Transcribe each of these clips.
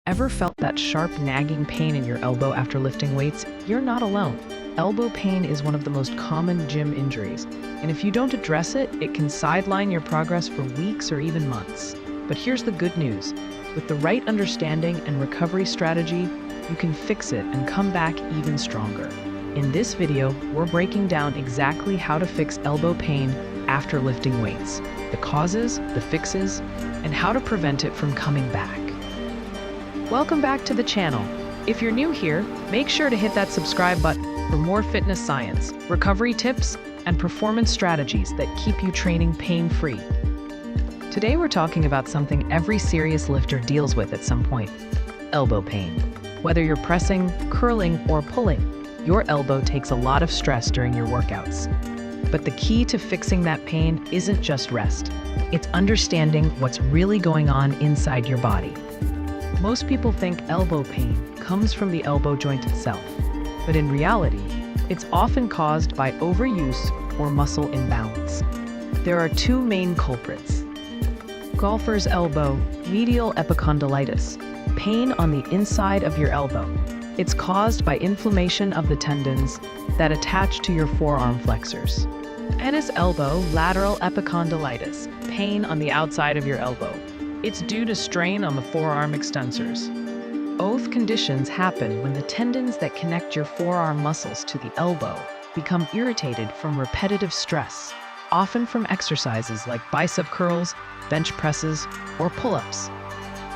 Ever felt that sharp, nagging pain in your elbow after lifting weights? You're not alone. Elbow pain is one of the most common gym injuries, and if you don't address it, it can sideline your progress for weeks or even months. But here's the good news. With the right understanding and recovery strategy, you can fix it and come back even stronger. In this video, we're breaking down exactly how to fix elbow pain after lifting weights, the causes, the fixes, and how to prevent it from coming back. Welcome back to the channel. If you're new here, make sure to hit that subscribe button for more fitness science, recovery tips, and performance strategies that keep you training pain-free. Today we're talking about something every serious lifter deals with at some point: elbow pain. Whether you're pressing, curling, or pulling, your elbow takes a lot of stress during your workouts. But the key to fixing that pain isn't just rest. It's understanding what's really going on inside your body. Most people think elbow pain comes from the elbow joint itself, but in reality, it's often caused by overuse or muscle imbalance. There are two main culprits: golfer's elbow, medial epicondylitis, pain on the inside of your elbow. It's caused by inflammation of the tendons that attach to your forearm flexors. Tennis elbow, lateral epicondylitis, pain on the outside of your elbow. It's due to strain on the forearm extensors. Both conditions happen when the tendons that connect your forearm muscles to the elbow become irritated from repetitive stress, often from exercises like bicep curls, bench presses, or pull-ups.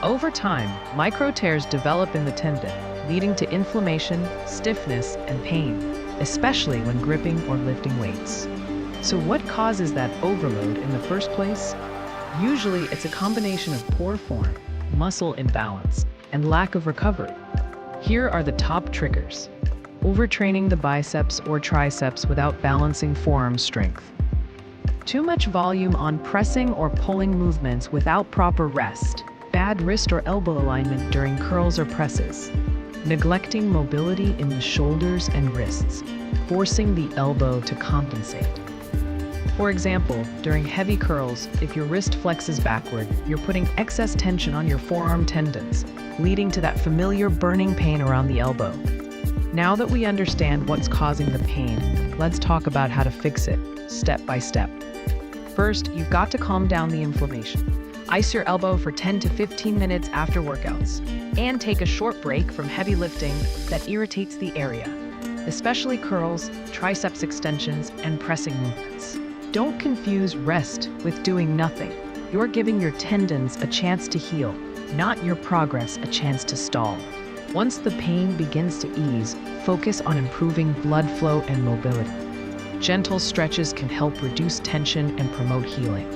Over time, micro tears develop in the tendon, leading to inflammation, stiffness, and pain, especially when gripping or lifting weights. So what causes that overload in the first place? Usually, it's a combination of poor form, muscle imbalance, and lack of recovery. Here are the top triggers: overtraining the biceps or triceps without balancing forearm strength, too much volume on pressing or pulling movements without proper rest, bad wrist or elbow alignment during curls or presses, neglecting mobility in the shoulders and wrists, forcing the elbow to compensate. For example, during heavy curls, if your wrist flexes backward, you're putting excess tension on your forearm tendons, leading to that familiar burning pain around the elbow. Now that we understand what's causing the pain, let's talk about how to fix it, step by step. First, you've got to calm down the inflammation. Ice your elbow for 10 to 15 minutes after workouts, and take a short break from heavy lifting that irritates the area, especially curls, triceps extensions, and pressing movements. Don't confuse rest with doing nothing. You're giving your tendons a chance to heal, not your progress a chance to stall. Once the pain begins to ease, focus on improving blood flow and mobility. Gentle stretches can help reduce tension and promote healing.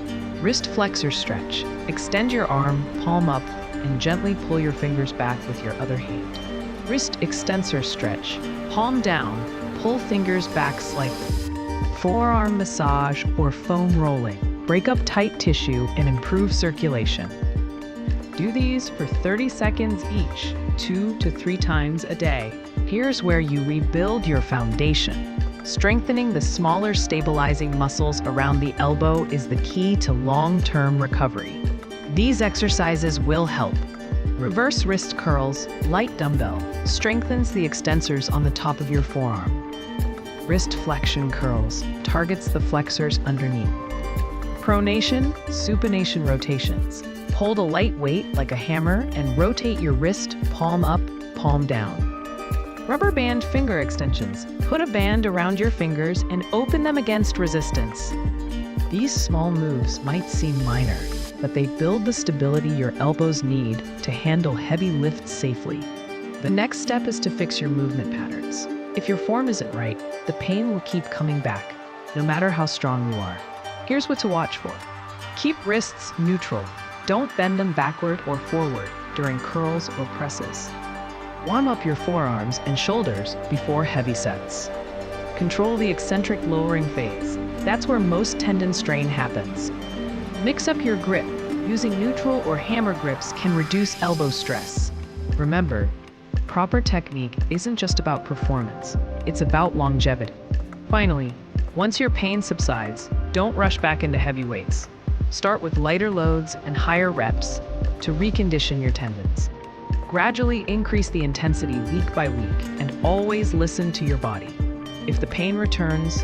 Wrist flexor stretch. Extend your arm, palm up, and gently pull your fingers back with your other hand. Wrist extensor stretch. Palm down, pull fingers back slightly. Forearm massage or foam rolling. Break up tight tissue and improve circulation. Do these for 30 seconds each, 2 to 3 times a day. Here's where you rebuild your foundation. Strengthening the smaller stabilizing muscles around the elbow is the key to long-term recovery. These exercises will help. Reverse wrist curls, light dumbbell, strengthens the extensors on the top of your forearm. Wrist flexion curls, targets the flexors underneath. Pronation, supination rotations. Hold a light weight like a hammer and rotate your wrist palm up, palm down. Rubber band finger extensions. Put a band around your fingers and open them against resistance. These small moves might seem minor, but they build the stability your elbows need to handle heavy lifts safely. The next step is to fix your movement patterns. If your form isn't right, the pain will keep coming back, no matter how strong you are. Here's what to watch for. Keep wrists neutral. Don't bend them backward or forward during curls or presses. Warm up your forearms and shoulders before heavy sets. Control the eccentric lowering phase. That's where most tendon strain happens. Mix up your grip. Using neutral or hammer grips can reduce elbow stress. Remember, proper technique isn't just about performance, it's about longevity. Finally, once your pain subsides, don't rush back into heavy weights. Start with lighter loads and higher reps to recondition your tendons. Gradually increase the intensity week by week and always listen to your body. If the pain returns,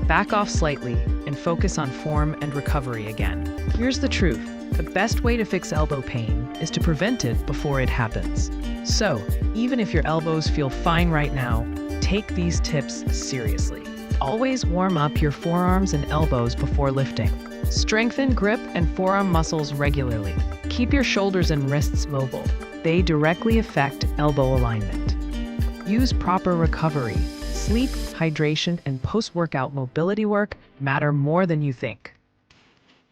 back off slightly and focus on form and recovery again. Here's the truth. The best way to fix elbow pain is to prevent it before it happens. So, even if your elbows feel fine right now, take these tips seriously. Always warm up your forearms and elbows before lifting. Strengthen grip and forearm muscles regularly. Keep your shoulders and wrists mobile. They directly affect elbow alignment. Use proper recovery. Sleep, hydration, and post-workout mobility work matter more than you think.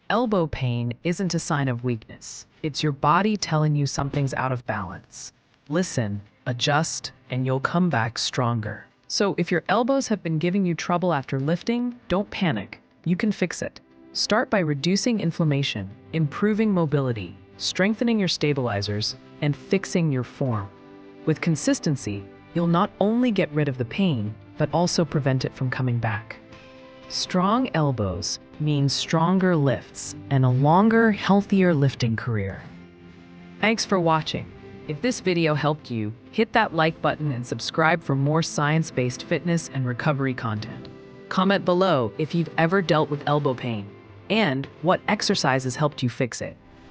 Elbow pain isn't a sign of weakness. It's your body telling you something's out of balance. Listen, adjust, and you'll come back stronger. So if your elbows have been giving you trouble after lifting, don't panic. You can fix it. Start by reducing inflammation, improving mobility, strengthening your stabilizers, and fixing your form. With consistency, you'll not only get rid of the pain, but also prevent it from coming back. Strong elbows means stronger lifts and a longer, healthier lifting career. Thanks for watching. If this video helped you, hit that like button and subscribe for more science-based fitness and recovery content. Comment below if you've ever dealt with elbow pain and what exercises helped you fix it.